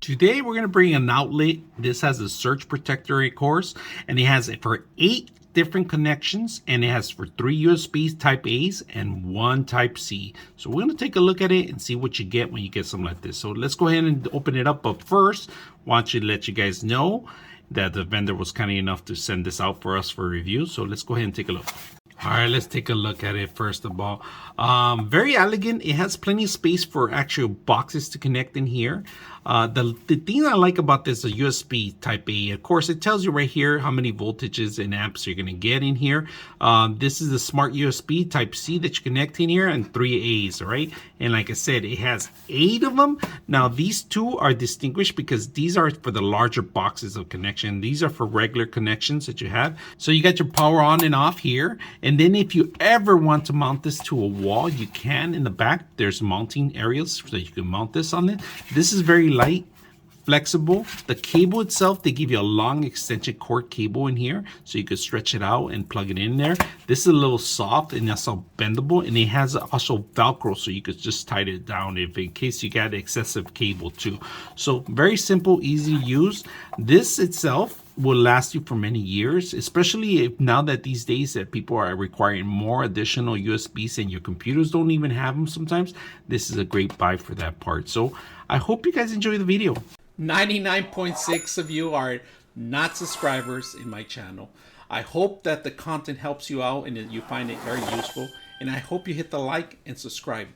Today we're going to bring an outlet. This has a surge protector, of course, and it has it for 8 different connections, and it has for 3 USB type A's and 1 type C. So we're going to take a look at it and see what you get when you get something like this. So let's go ahead and open it up. But first, I want to let you guys know that the vendor was kind enough to send this out for us for review. So let's go ahead and take a look. All right, let's take a look at it first of all. Very elegant. It has plenty of space for actual boxes to connect in here. The thing I like about this is a USB type A. Of course, it tells you right here how many voltages and amps you're going to get in here. This is the smart USB type C that you connect in here, and 3 A's, right? And like I said, it has 8 of them. Now, these 2 are distinguished because these are for the larger boxes of connection. These are for regular connections that you have. So you got your power on and off here. And then if you ever want to mount this to a wall, you can. In the back, there's mounting areas so you can mount this on it. This is very light, flexible. The cable itself, they give you a long extension cord cable in here so you could stretch it out and plug it in there. This is a little soft and also bendable, and it has also Velcro so you could just tighten it down if in case you got excessive cable too. So very simple, easy to use. This itself will last you for many years, especially if now that these days that people are requiring more additional USBs and your computers don't even have them sometimes. This is a great buy for that part. So I hope you guys enjoy the video. 99.6 of you are not subscribers in my channel. I hope that the content helps you out and that you find it very useful, and I hope you hit the like and subscribe.